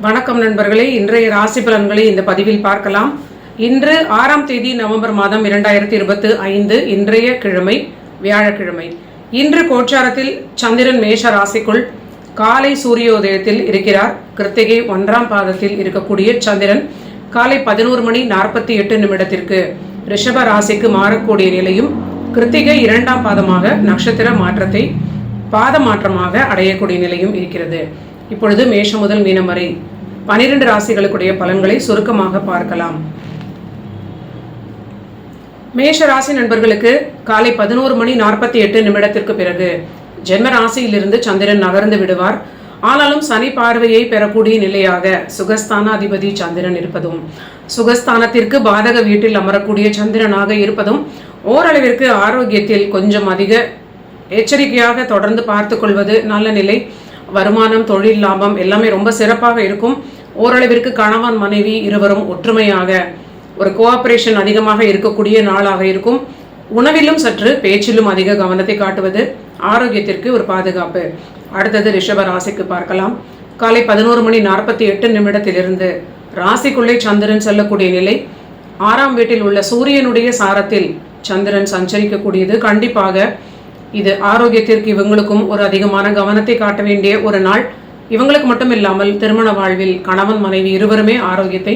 வணக்கம் நண்பர்களே, இன்றைய ராசி பலன்களை இந்த பதிவில் பார்க்கலாம். இன்று 6ஆம் தேதி நவம்பர் மாதம் 2025, இன்றைய கிழமை வியாழக்கிழமை. இன்று கோச்சாரத்தில் சந்திரன் மேஷ ராசிக்குள் காலை சூரியோதயத்தில் இருக்கிறார். கிருத்திகை 1ஆம் பாதத்தில் இருக்கக்கூடிய சந்திரன் காலை 11:48 ரிஷப ராசிக்கு மாறக்கூடிய நிலையும், கிருத்திகை 2ஆம் பாதமாக நட்சத்திர மாற்றத்தை பாத மாற்றமாக அடையக்கூடிய நிலையும் இருக்கிறது. இப்பொழுது மேஷம் முதல் மீனம் வரை 12 ராசிகளுக்குடைய பலன்களை சுருக்கமாக பார்க்கலாம். மேஷ ராசி நண்பர்களுக்கு காலை 11:48 பிறகு ஜென்ம ராசியிலிருந்து சந்திரன் நகர்ந்து விடுவார். ஆனாலும் சனி பார்வையை பெறக்கூடிய நிலையாக சுகஸ்தானாதிபதி சந்திரன் இருப்பதும், சுகஸ்தானத்திற்கு பாதக வீட்டில் அமரக்கூடிய சந்திரனாக இருப்பதும் ஓரளவிற்கு ஆரோக்கியத்தில் கொஞ்சம் அதிக எச்சரிக்கையாக தொடர்ந்து பார்த்து கொள்வது நல்ல நிலை. வருமானம், தொழில் லாபம் எல்லாமே ரொம்ப சிறப்பாக இருக்கும். ஓரளவிற்கு கணவன் மனைவி இருவரும் ஒற்றுமையாக ஒரு கோஆபரேஷன் அதிகமாக இருக்கக்கூடிய நாளாக இருக்கும். உணவிலும் சற்று பேச்சிலும் அதிக கவனத்தை காட்டுவது ஆரோக்கியத்திற்கு ஒரு பாதுகாப்பு. அடுத்தது ரிஷப ராசிக்கு பார்க்கலாம். காலை 11:48 ராசிக்குள்ளே சந்திரன் செல்லக்கூடிய நிலை. 6ஆம் வீட்டில் உள்ள சூரியனுடைய சாரத்தில் சந்திரன் சஞ்சரிக்கக்கூடியது. கண்டிப்பாக இது ஆரோக்கியத்திற்கு இவங்களுக்கும் ஒரு அதிகமான கவனத்தை காட்ட வேண்டிய ஒரு நாள். இவங்களுக்கு மட்டும் இல்லாமல் திருமண வாழ்வில் கணவன் மனைவி இருவருமே ஆரோக்கியத்தை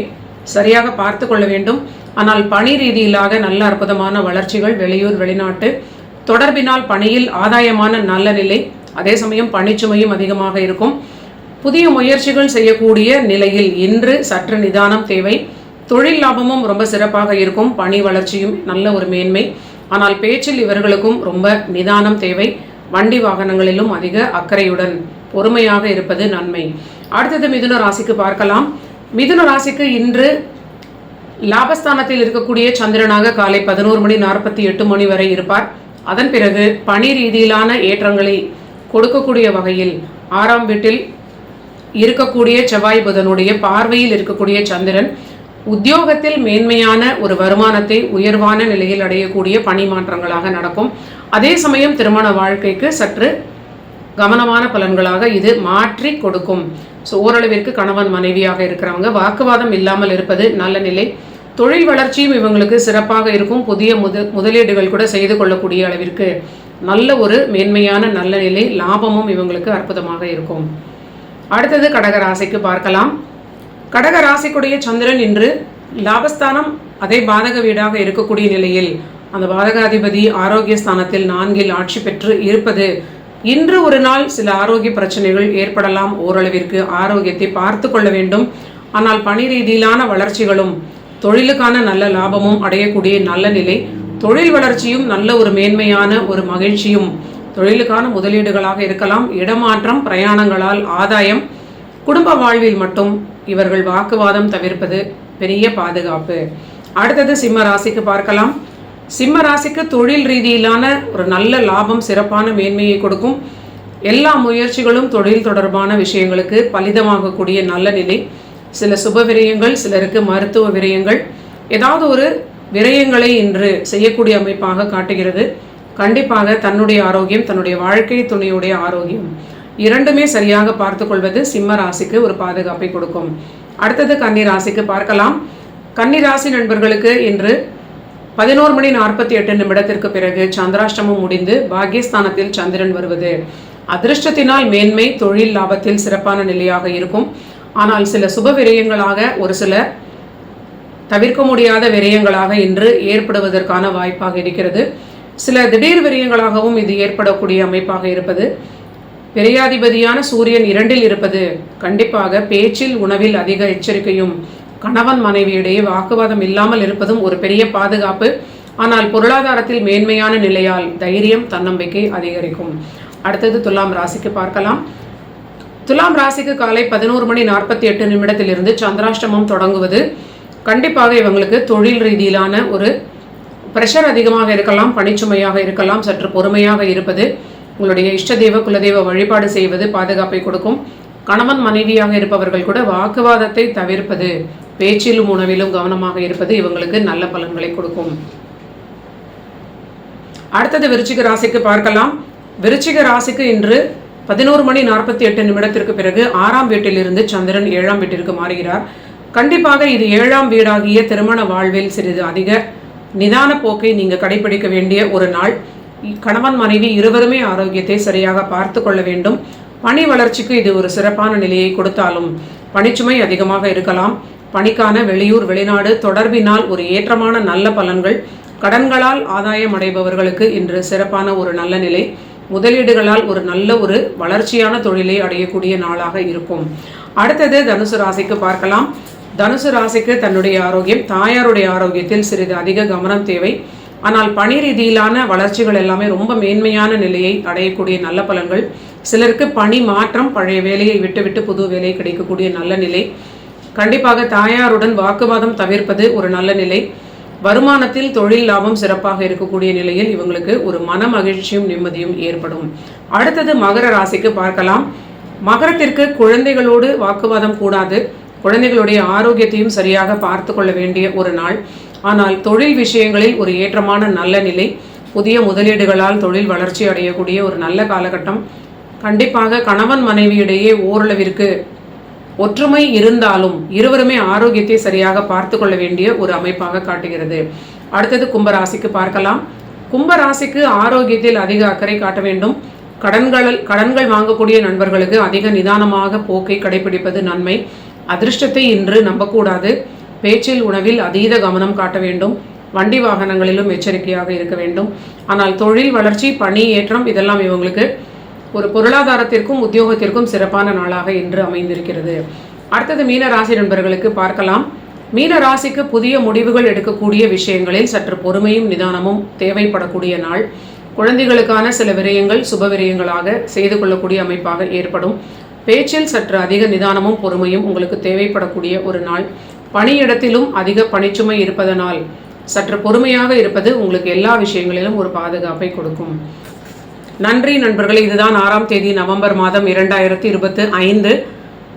சரியாக பார்த்து கொள்ள வேண்டும். ஆனால் பணி ரீதியிலாக நல்ல அற்புதமான வளர்ச்சிகள், வெளியூர் வெளிநாட்டு தொடர்பினால் பணியில் ஆதாயமான நல்ல நிலை. அதே சமயம் பணிச்சுமையும் அதிகமாக இருக்கும். புதிய முயற்சிகள் செய்யக்கூடிய நிலையில் இன்று சற்று நிதானம் தேவை. தொழில் லாபமும் ரொம்ப சிறப்பாக இருக்கும். பணி வளர்ச்சியும் நல்ல ஒரு மேன்மை. ஆனால் பேச்சில் இவர்களுக்கும் ரொம்ப நிதானம் தேவை. வண்டி வாகனங்களிலும் அதிக அக்கறையுடன் பொறுமையாக இருப்பது நன்மை. அடுத்தது மிதுன ராசிக்கு பார்க்கலாம். மிதுன ராசிக்கு இன்று லாபஸ்தானத்தில் இருக்கக்கூடிய சந்திரனாக காலை 11:48 வரை இருப்பார். அதன் பிறகு பணி ரீதியிலான ஏற்றங்களை கொடுக்கக்கூடிய வகையில் 6ஆம் வீட்டில் இருக்கக்கூடிய செவ்வாய் புதனுடைய பார்வையில் இருக்கக்கூடிய சந்திரன் உத்தியோகத்தில் மேன்மையான ஒரு வருமானத்தை உயர்வான நிலையில் அடையக்கூடிய பணி மாற்றங்களாக நடக்கும். அதே சமயம் திருமண வாழ்க்கைக்கு சற்று கவனமான பலன்களாக இது மாற்றி கொடுக்கும். ஸோ ஓரளவிற்கு கணவன் மனைவியாக இருக்கிறவங்க வாக்குவாதம் இல்லாமல் இருப்பது நல்ல நிலை. தொழில் வளர்ச்சியும் இவங்களுக்கு சிறப்பாக இருக்கும். புதிய முதலீடுகள் கூட செய்து கொள்ளக்கூடிய அளவிற்கு நல்ல ஒரு மேன்மையான நல்ல நிலை. லாபமும் இவங்களுக்கு அற்புதமாக இருக்கும். அடுத்தது கடகராசிக்கு பார்க்கலாம். கடகராசிக்குடைய சந்திரன் இன்று லாபஸ்தானம் அதே பாதக வீடாக இருக்கக்கூடிய நிலையில் அந்த பாதகாதிபதி ஆரோக்கிய ஸ்தானத்தில் 4இல் ஆட்சி பெற்று இருப்பது இன்று ஒரு நாள் சில ஆரோக்கிய பிரச்சனைகள் ஏற்படலாம். ஓரளவிற்கு ஆரோக்கியத்தை பார்த்து கொள்ள வேண்டும். ஆனால் பணி ரீதியிலான வளர்ச்சிகளும் தொழிலுக்கான நல்ல லாபமும் அடையக்கூடிய நல்ல நிலை. தொழில் வளர்ச்சியும் நல்ல ஒரு மேன்மையான ஒரு மகிழ்ச்சியும் தொழிலுக்கான முதலீடுகளாக இருக்கலாம். இடமாற்றம், பிரயாணங்களால் ஆதாயம். குடும்ப வாழ்வில் மட்டும் இவர்கள் வாக்குவாதம் தவிர்ப்பது பெரிய பாதுகாப்பு. அடுத்தது சிம்ம ராசிக்கு பார்க்கலாம். சிம்ம ராசிக்கு தொழில் ரீதியிலான ஒரு நல்ல லாபம், சிறப்பான மேன்மையை கொடுக்கும். எல்லா முயற்சிகளும் தொழில் தொடர்பான விஷயங்களுக்கு பலிதமாகக்கூடிய நல்ல நிலை. சில சுப விரயங்கள், சிலருக்கு மருத்துவ விரயங்கள், ஏதாவது ஒரு விரயங்களை இன்று செய்யக்கூடிய அமைப்பாக காட்டுகிறது. கண்டிப்பாக தன்னுடைய ஆரோக்கியம், தன்னுடைய வாழ்க்கை துணையுடைய ஆரோக்கியம் இரண்டுமே சரியாக பார்த்து கொள்வது சிம்ம ராசிக்கு ஒரு பாதுகாப்பை கொடுக்கும். அடுத்தது கன்னி ராசிக்கு பார்க்கலாம். கன்னி ராசி நண்பர்களுக்கு இன்று 11:48 பிறகு சந்திராஷ்டமம் முடிந்து பாக்கியஸ்தானத்தில் சந்திரன் வருவது அதிர்ஷ்டத்தினால் மேன்மை, தொழில் லாபத்தில் சிறப்பான நிலையாக இருக்கும். ஆனால் சில சுப விரயங்களாக, ஒரு சில தவிர்க்க முடியாத விரயங்களாக இன்று ஏற்படுவதற்கான வாய்ப்பாக இருக்கிறது. சில திடீர் விரயங்களாகவும் இது ஏற்படக்கூடிய அமைப்பாக இருப்பது. பெரியாதிபதியான சூரியன் 2இல் இருப்பது கண்டிப்பாக பேச்சில், உணவில் அதிக எச்சரிக்கையும், கணவன் மனைவியிடையே வாக்குவாதம் இல்லாமல் இருப்பதும் ஒரு பெரிய பாதுகாப்பு. ஆனால் பொருளாதாரத்தில் மேன்மையான நிலையால் தைரியம், தன்னம்பிக்கை அதிகரிக்கும். அடுத்தது துலாம் ராசிக்கு பார்க்கலாம். துலாம் ராசிக்கு காலை 11:48 சந்திராஷ்டமம் தொடங்குவது கண்டிப்பாக இவங்களுக்கு தொழில் ரீதியிலான ஒரு பிரஷர் அதிகமாக இருக்கலாம், பணிச்சுமையாக இருக்கலாம். சற்று பொறுமையாக இருப்பது, உங்களுடைய இஷ்ட தெய்வ குலதெய்வ வழிபாடு செய்வது பாதுகாப்பை கொடுக்கும். கணவன் மனைவியாக இருப்பவர்கள் கூட வாக்குவாதத்தை தவிர்ப்பது, பேச்சிலும் உணவிலும் கவனமாக இருப்பது இவங்களுக்கு நல்ல பலன்களை கொடுக்கும். அடுத்தது விருச்சிக ராசிக்கு பார்க்கலாம். விருச்சிக ராசிக்கு இன்று 11:48 பிறகு 6ஆம் வீட்டிலிருந்து சந்திரன் 7ஆம் வீட்டிற்கு மாறுகிறார். கண்டிப்பாக இது 7ஆம் வீடாகிய திருமண வாழ்வில் சிறிது அதிக நிதான போக்கை நீங்க கடைபிடிக்க வேண்டிய ஒரு நாள். கணவன் மனைவி இருவருமே ஆரோக்கியத்தை சரியாக பார்த்து கொள்ள வேண்டும். பணி வளர்ச்சிக்கு இது ஒரு சிறப்பான நிலையை கொடுத்தாலும் பணிச்சுமை அதிகமாக இருக்கலாம். பணிக்கான வெளியூர் வெளிநாடு தொடர்பினால் ஒரு ஏற்றமான நல்ல பலன்கள், கடன்களால் ஆதாயம் அடைபவர்களுக்கு இன்று சிறப்பான ஒரு நல்ல நிலை, முதலீடுகளால் ஒரு நல்ல ஒரு வளர்ச்சியான தொழிலை அடையக்கூடிய நாளாக இருக்கும். அடுத்தது தனுசு ராசிக்கு பார்க்கலாம். தனுசு ராசிக்கு தன்னுடைய ஆரோக்கியம், தாயாருடைய ஆரோக்கியத்தில் சிறிது அதிக கவனம் தேவை. ஆனால் பணி ரீதியிலான வளர்ச்சிகள் எல்லாமே ரொம்ப மேன்மையான நிலையை அடையக்கூடிய நல்ல பலன்கள். சிலருக்கு பணி மாற்றம், பழைய வேலையை விட்டுவிட்டு புது வேலை கிடைக்கக்கூடிய நல்ல நிலை. கண்டிப்பாக தாயாருடன் வாக்குவாதம் தவிர்ப்பது ஒரு நல்ல நிலை. வருமானத்தில் தொழில் லாபம் சிறப்பாக இருக்கக்கூடிய நிலையில் இவங்களுக்கு ஒரு மன மகிழ்ச்சியும் நிம்மதியும் ஏற்படும். அடுத்தது மகர ராசிக்கு பார்க்கலாம். மகரத்திற்கு குழந்தைகளோடு வாக்குவாதம் கூடாது. குழந்தைகளுடைய ஆரோக்கியத்தையும் சரியாக பார்த்து கொள்ள வேண்டிய ஒரு நாள். ஆனால் தொழில் விஷயங்களில் ஒரு ஏற்றமான நல்ல நிலை, புதிய முதலீடுகளால் தொழில் வளர்ச்சி அடையக்கூடிய ஒரு நல்ல காலகட்டம். கண்டிப்பாக கணவன் மனைவியிடையே ஓரளவிற்கு ஒற்றுமை இருந்தாலும் இருவருமே ஆரோக்கியத்தை சரியாக பார்த்து கொள்ள வேண்டிய ஒரு அமைப்பாக காட்டுகிறது. அடுத்தது கும்பராசிக்கு பார்க்கலாம். கும்பராசிக்கு ஆரோக்கியத்தில் அதிக அக்கறை காட்ட வேண்டும். கடன்கள் வாங்கக்கூடிய நண்பர்களுக்கு அதிக நிதானமாக போக்கை கடைபிடிப்பது நன்மை. அதிர்ஷ்டத்தை இன்று நம்பக்கூடாது. பேச்சில் உணவில் அதீத கவனம் காட்ட வேண்டும். வண்டி வாகனங்களிலும் எச்சரிக்கையாக இருக்க வேண்டும். ஆனால் தொழில் வளர்ச்சி, பணி ஏற்றம் இதெல்லாம் இவங்களுக்கு ஒரு பொருளாதாரத்திற்கும் உத்தியோகத்திற்கும் சிறப்பான நாளாக இன்று அமைந்திருக்கிறது. அடுத்தது மீன ராசி நண்பர்களுக்கு பார்க்கலாம். மீன ராசிக்கு புதிய முடிவுகள் எடுக்கக்கூடிய விஷயங்களில் சற்று பொறுமையும் நிதானமும் தேவைப்படக்கூடிய நாள். குழந்தைகளுக்கான சில விரயங்கள் சுப விரயங்களாக செய்து கொள்ளக்கூடிய அமைப்பாக ஏற்படும். பேச்சில் சற்று அதிக நிதானமும் பொறுமையும் உங்களுக்கு தேவைப்படக்கூடிய ஒரு நாள். பணியிடத்திலும் அதிக பணிச்சுமை இருப்பதனால் சற்று பொறுமையாக இருப்பது உங்களுக்கு எல்லா விஷயங்களிலும் ஒரு பாதுகாப்பை கொடுக்கும். நன்றி நண்பர்களே. இதுதான் 6ஆம் தேதி நவம்பர் மாதம் 2025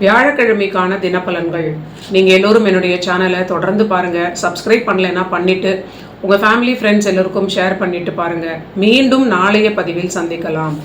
வியாழக்கிழமைக்கான தினப்பலன்கள். நீங்கள் எல்லோரும் என்னுடைய சேனலை தொடர்ந்து பாருங்கள். சப்ஸ்கிரைப் பண்ணலைன்னா பண்ணிவிட்டு உங்கள் ஃபேமிலி ஃப்ரெண்ட்ஸ் எல்லோருக்கும் ஷேர் பண்ணிவிட்டு பாருங்கள். மீண்டும் நாளைய பதிவில் சந்திக்கலாம்.